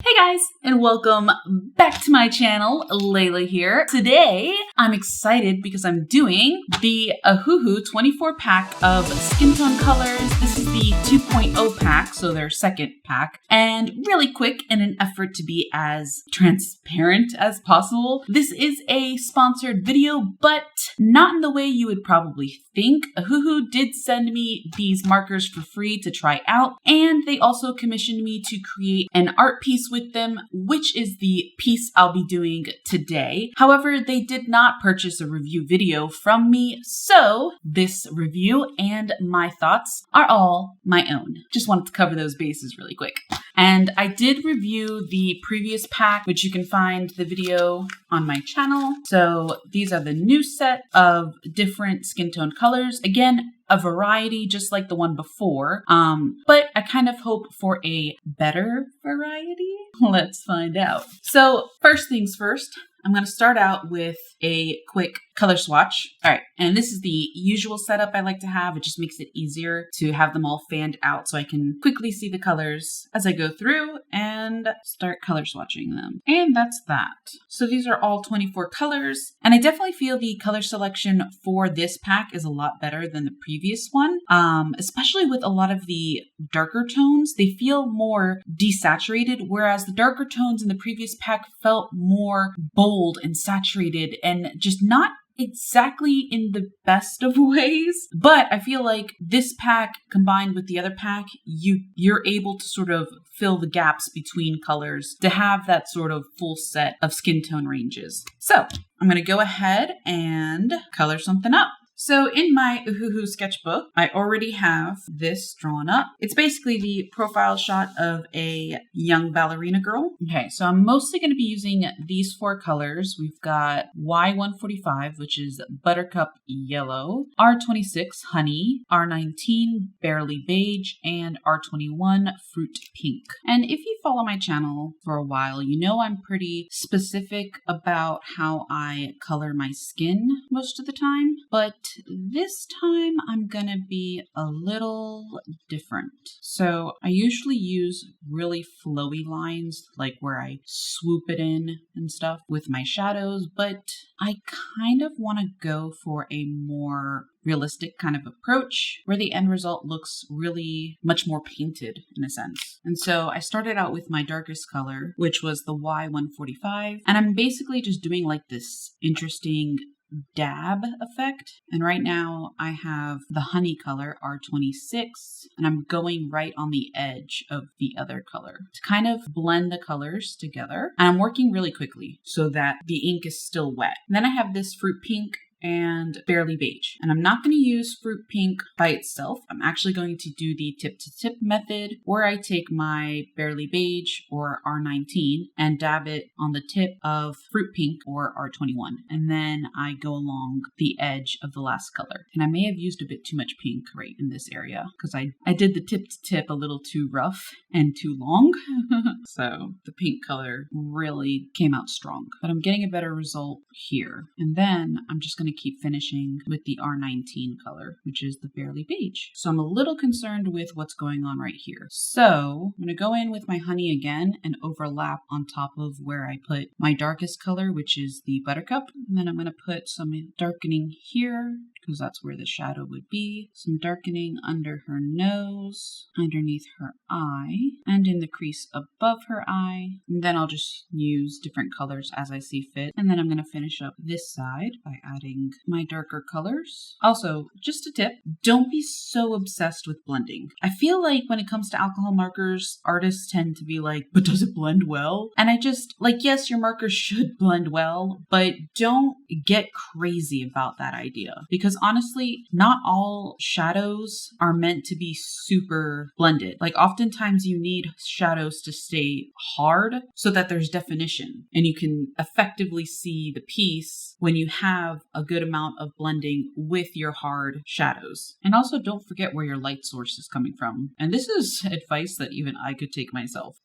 Hey guys, and welcome back to my channel. Layla here. Today, I'm excited because I'm doing the Ohuhu 24 pack of skin tone colors. This is the 2.0 pack, so their second pack. And really quick, in an effort to be as transparent as possible, this is a sponsored video, but not in the way you would probably think. Ohuhu did send me these markers for free to try out, and they also commissioned me to create an art piece with them, which is the piece I'll be doing today. However, they did not purchase a review video from me, so this review and my thoughts are all my own. Just wanted to cover those bases really quick. And I did review the previous pack, which you can find the video on my channel. So these are the new set of different skin tone colors. Again, a variety just like the one before, but I kind of hope for a better variety. Let's find out. So first things first, I'm going to start out with a quick color swatch. All right, and this is the usual setup I like to have. It just makes it easier to have them all fanned out so I can quickly see the colors as I go through and start color swatching them. And that's that. So these are all 24 colors, and I definitely feel the color selection for this pack is a lot better than the previous one, especially with a lot of the darker tones. They feel more desaturated, whereas the darker tones in the previous pack felt more bold and saturated and just not exactly in the best of ways. But I feel like this pack combined with the other pack, you're able to sort of fill the gaps between colors to have that sort of full set of skin tone ranges. So I'm going to go ahead and color something up. So in my Ohuhu sketchbook, I already have this drawn up. It's basically the profile shot of a young ballerina girl. Okay, so I'm mostly going to be using these four colors. We've got Y145, which is Buttercup Yellow, R26 Honey, R19 Barely Beige, and R21 Fruit Pink. And if you follow my channel for a while, you know I'm pretty specific about how I color my skin most of the time, but this time I'm gonna be a little different. So I usually use really flowy lines, like where I swoop it in and stuff with my shadows, but I kind of want to go for a more realistic kind of approach where the end result looks really much more painted in a sense. And so I started out with my darkest color, which was the Y145, and I'm basically just doing like this interesting dab effect. And right now I have the honey color R26, and I'm going right on the edge of the other color to kind of blend the colors together. And I'm working really quickly so that the ink is still wet. And then I have this fruit pink and Barely Beige. And I'm not going to use fruit pink by itself. I'm actually going to do the tip to tip method where I take my Barely Beige or R19 and dab it on the tip of fruit pink or R21. And then I go along the edge of the last color. And I may have used a bit too much pink right in this area because I did the tip to tip a little too rough and too long. So the pink color really came out strong, but I'm getting a better result here. And then I'm just going to keep finishing with the R19 color, which is the Barely Beige. So I'm a little concerned with what's going on right here. So I'm going to go in with my honey again and overlap on top of where I put my darkest color, which is the Buttercup. And then I'm going to put some darkening here because that's where the shadow would be. Some darkening under her nose, underneath her eye, and in the crease above her eye. And then I'll just use different colors as I see fit. And then I'm going to finish up this side by adding my darker colors. Also, just a tip, don't be so obsessed with blending. I feel like when it comes to alcohol markers, artists tend to be like, but does it blend well? And I just, like, yes, your markers should blend well, but don't get crazy about that idea. Because honestly, not all shadows are meant to be super blended. Like, oftentimes you need shadows to stay hard so that there's definition and you can effectively see the piece when you have a good amount of blending with your hard shadows. And also don't forget where your light source is coming from. And this is advice that even I could take myself.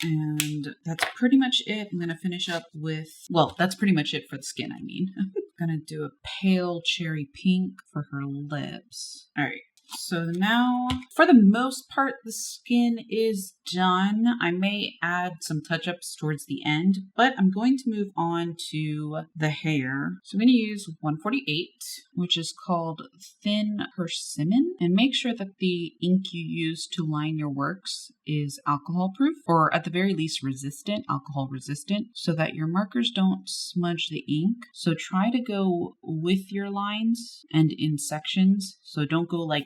And that's pretty much it. I'm going to finish up with, well, that's pretty much it for the skin, I mean. I'm going to do a pale cherry pink for her lips. All right. So now, for the most part, the skin is done. I may add some touch-ups towards the end, but I'm going to move on to the hair. So I'm going to use 148, which is called Thin Persimmon, and make sure that the ink you use to line your works is alcohol proof, or at the very least resistant, alcohol resistant, so that your markers don't smudge the ink. So try to go with your lines and in sections. So don't go like,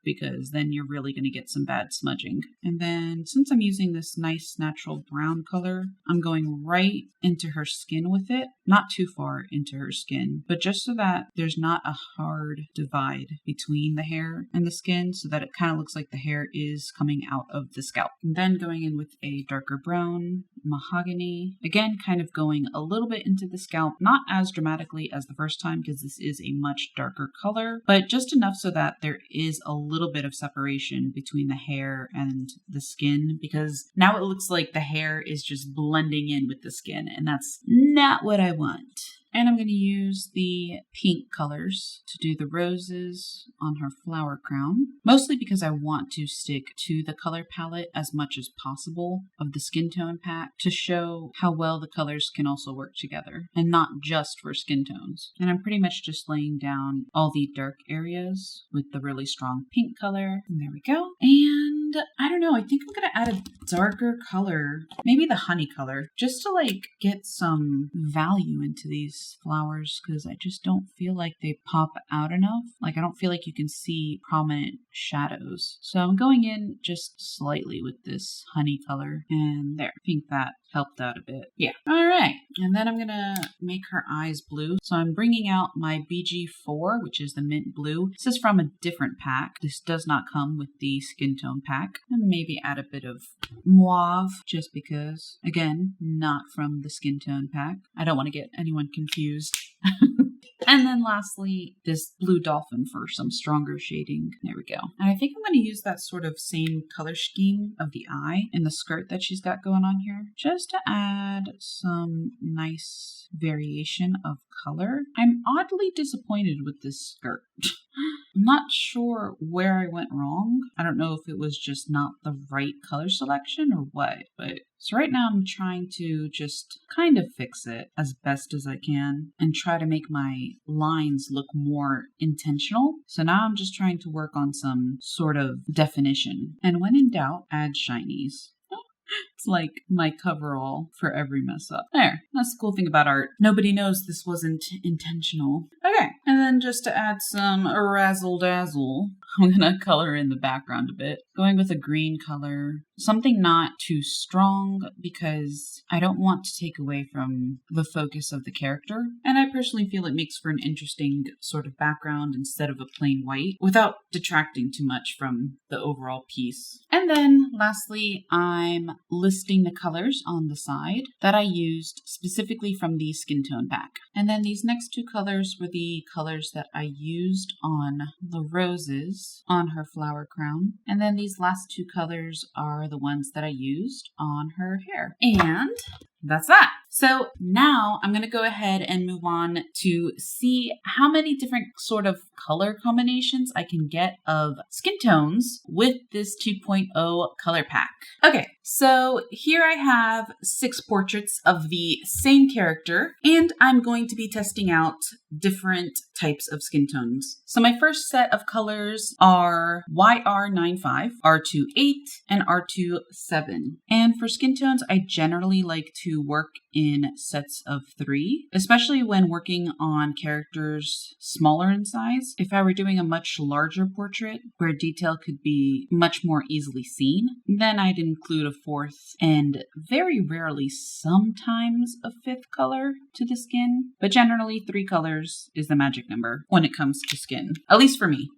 because then you're really going to get some bad smudging. And then since I'm using this nice natural brown color, I'm going right into her skin with it. Not too far into her skin, but just so that there's not a hard divide between the hair and the skin, so that it kind of looks like the hair is coming out of the scalp. And then going in with a darker brown, mahogany. Again, kind of going a little bit into the scalp, not as dramatically as the first time because this is a much darker color, but just enough so that there is a little bit of separation between the hair and the skin, because now it looks like the hair is just blending in with the skin, and that's not what I want. And I'm going to use the pink colors to do the roses on her flower crown, mostly because I want to stick to the color palette as much as possible of the skin tone pack to show how well the colors can also work together and not just for skin tones. And I'm pretty much just laying down all the dark areas with the really strong pink color. And there we go. And I don't know, I think I'm going to add a darker color, maybe the honey color, just to like get some value into these flowers, because I just don't feel like they pop out enough. Like I don't feel like you can see prominent shadows. So I'm going in just slightly with this honey color, and there, I think that helped out a bit. Yeah. All right. And then I'm going to make her eyes blue. So I'm bringing out my BG4, which is the mint blue. This is from a different pack. This does not come with the skin tone pack. And maybe add a bit of mauve just because, again, not from the skin tone pack. I don't want to get anyone confused. And then lastly, this blue dolphin for some stronger shading. There we go. And I think I'm going to use that sort of same color scheme of the eye in the skirt that she's got going on here, just to add some nice variation of color. I'm oddly disappointed with this skirt. I'm not sure where I went wrong. I don't know if it was just not the right color selection or what, but so right now I'm trying to just kind of fix it as best as I can and try to make my lines look more intentional. So now I'm just trying to work on some sort of definition. And when in doubt, add shinies. It's like my coverall for every mess up. There, that's the cool thing about art. Nobody knows this wasn't intentional. Okay, and then just to add some razzle dazzle, I'm gonna color in the background a bit. Going with a green color, something not too strong because I don't want to take away from the focus of the character. And I personally feel it makes for an interesting sort of background instead of a plain white without detracting too much from the overall piece. And then lastly, I'm listing the colors on the side that I used specifically from the skin tone pack. And then these next two colors were the colors that I used on the roses on her flower crown. And then these last two colors are the ones that I used on her hair. And that's that. So now I'm going to go ahead and move on to see how many different sort of color combinations I can get of skin tones with this 2.0 color pack. Okay, so here I have 6 portraits of the same character, and I'm going to be testing out different types of skin tones. So my first set of colors are YR95, R28, and R27. And for skin tones, I generally like to work in sets of 3, especially when working on characters smaller in size. If I were doing a much larger portrait where detail could be much more easily seen, then I'd include a 4th and very rarely sometimes a 5th color to the skin. But generally 3 colors is the magic number when it comes to skin, at least for me.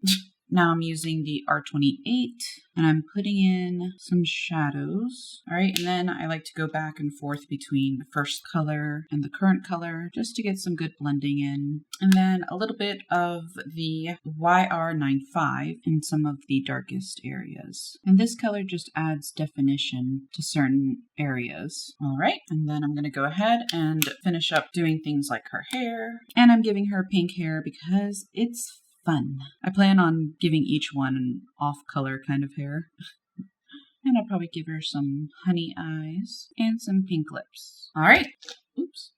Now I'm using the R28 and I'm putting in some shadows. All right, and then I like to go back and forth between the first color and the current color just to get some good blending in. And then a little bit of the YR95 in some of the darkest areas. And this color just adds definition to certain areas. All right, and then I'm gonna go ahead and finish up doing things like her hair. And I'm giving her pink hair because it's fun. I plan on giving each one an off-color kind of hair. And I'll probably give her some honey eyes and some pink lips. All right. Oops.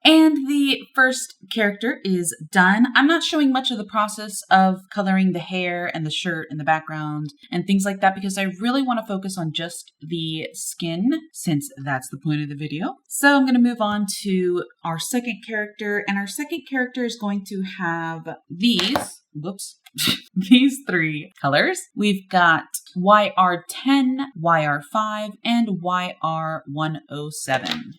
And the first character is done. I'm not showing much of the process of coloring the hair and the shirt and the background and things like that because I really want to focus on just the skin since that's the point of the video. So I'm going to move on to our second character, and our second character is going to have these these three colors. We've got YR10, YR5, and YR107.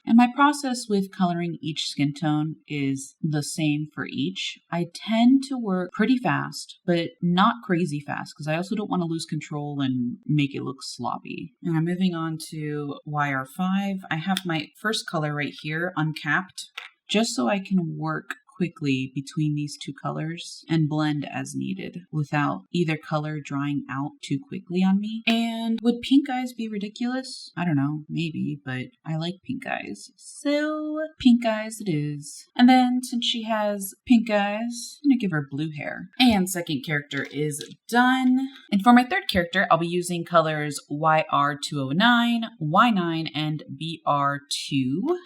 And my process with coloring each skin tone is the same for each. I tend to work pretty fast, but not crazy fast because I also don't want to lose control and make it look sloppy. And I'm moving on to YR5. I have my first color right here, uncapped, just so I can work quickly between these two colors and blend as needed without either color drying out too quickly on me. And would pink eyes be ridiculous? I don't know, maybe, but I like pink eyes. So pink eyes it is. And then since she has pink eyes, I'm gonna give her blue hair. And second character is done. And for my third character, I'll be using colors YR209, Y9, and BR2.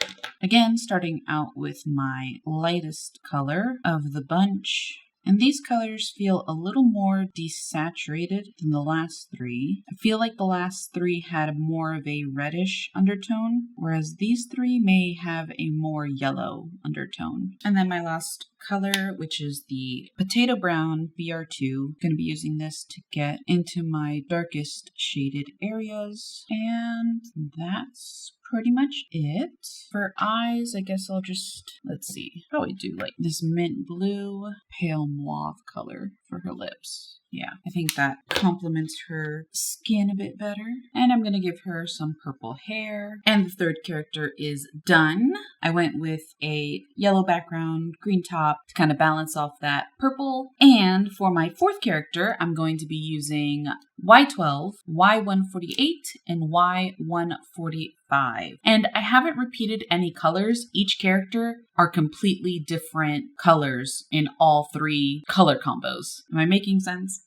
Again, starting out with my lightest color of the bunch. And these colors feel a little more desaturated than the last three. I feel like the last three had more of a reddish undertone, whereas these three may have a more yellow undertone. And then my last color, which is the potato brown BR2. I'm going to be using this to get into my darkest shaded areas. And that's pretty much it. For eyes, I guess I'll just, let's see, probably do like this mint blue, pale mauve color for her lips. Yeah, I think that complements her skin a bit better. And I'm going to give her some purple hair. And the third character is done. I went with a yellow background, green top to kind of balance off that purple. And for my fourth character, I'm going to be using Y12, Y148, and Y145. And I haven't repeated any colors. Each character are completely different colors in all three color combos. Am I making sense?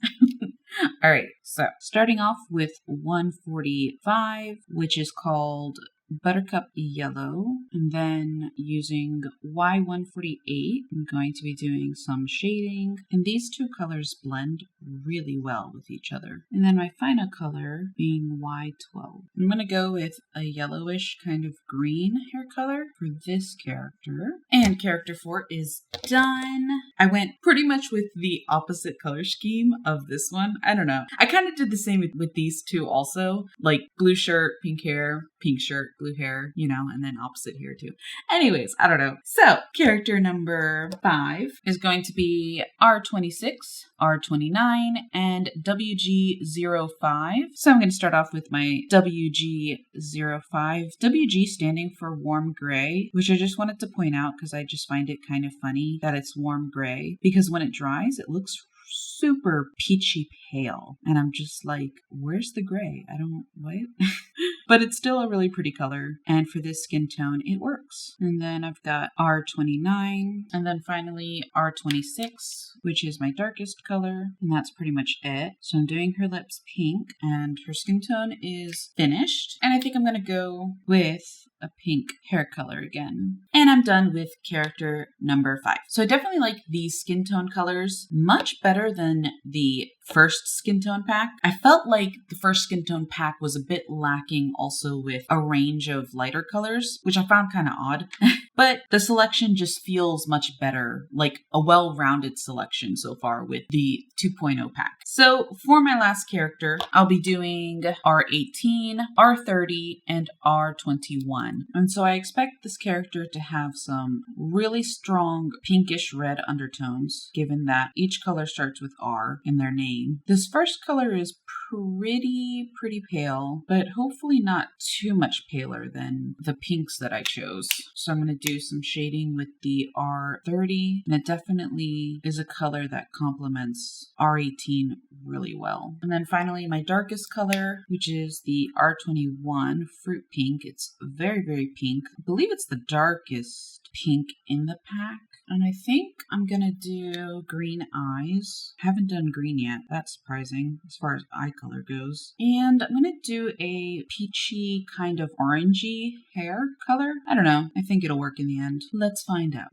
All right, so starting off with 145, which is called Buttercup Yellow, and then using Y148, I'm going to be doing some shading, and these two colors blend really well with each other. And then my final color being Y12. I'm going to go with a yellowish kind of green hair color for this character. And character 4 is done. I went pretty much with the opposite color scheme of this one. I don't know. I kind of did the same with these two also, like blue shirt, pink hair, pink shirt, blue hair, you know, and then opposite here too. Anyways, I don't know. So character number 5 is going to be R26, R29, and WG05. So I'm going to start off with my WG05. WG standing for warm gray, which I just wanted to point out because I just find it kind of funny that it's warm gray because when it dries, it looks super peachy pale. And I'm just like, where's the gray? what? But it's still a really pretty color. And for this skin tone, it works. And then I've got R29. And then finally R26, which is my darkest color. And that's pretty much it. So I'm doing her lips pink and her skin tone is finished. And I think I'm going to go with a pink hair color again. And I'm done with character number 5. So I definitely like these skin tone colors much better than the first skin tone pack. I felt like the first skin tone pack was a bit lacking also with a range of lighter colors, which I found kind of odd. But the selection just feels much better, like a well-rounded selection so far with the 2.0 pack. So for my last character, I'll be doing R18, R30, and R21. And so I expect this character to have some really strong pinkish red undertones, given that each color starts with R in their name. This first color is pretty pale, but hopefully not too much paler than the pinks that I chose. So I'm going to do some shading with the R30, and it definitely is a color that complements R18 really well. And then finally, my darkest color, which is the R21 Fruit Pink. It's very, very pink. I believe it's the darkest pink in the pack. And I think I'm gonna do green eyes. Haven't done green yet. That's surprising as far as eye color goes. And I'm gonna do a peachy kind of orangey hair color. I don't know. I think it'll work in the end. Let's find out.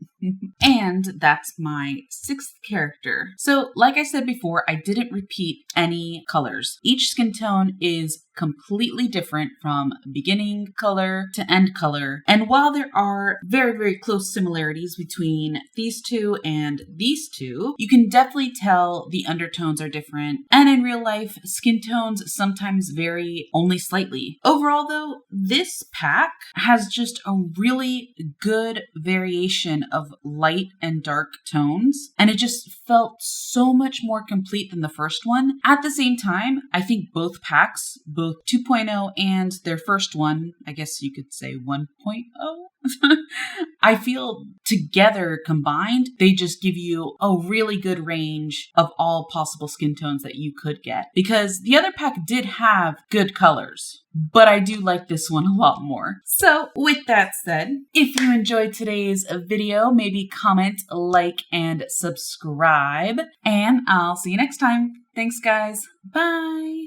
And that's my 6th character. So like I said before, I didn't repeat any colors. Each skin tone is completely different from beginning color to end color. And while there are very, very close similarities between these two and these two, you can definitely tell the undertones are different. And in real life, skin tones sometimes vary only slightly. Overall though, this pack has just a really good variation of light and dark tones. And it just felt so much more complete than the first one. At the same time, I think both packs, both 2.0 and their first one, I guess you could say 1.0, I feel together combined, they just give you a really good range of all possible skin tones that you could get. Because the other pack did have good colors, but I do like this one a lot more. So with that said, if you enjoyed today's video, maybe comment, like, and subscribe. And I'll see you next time. Thanks guys. Bye.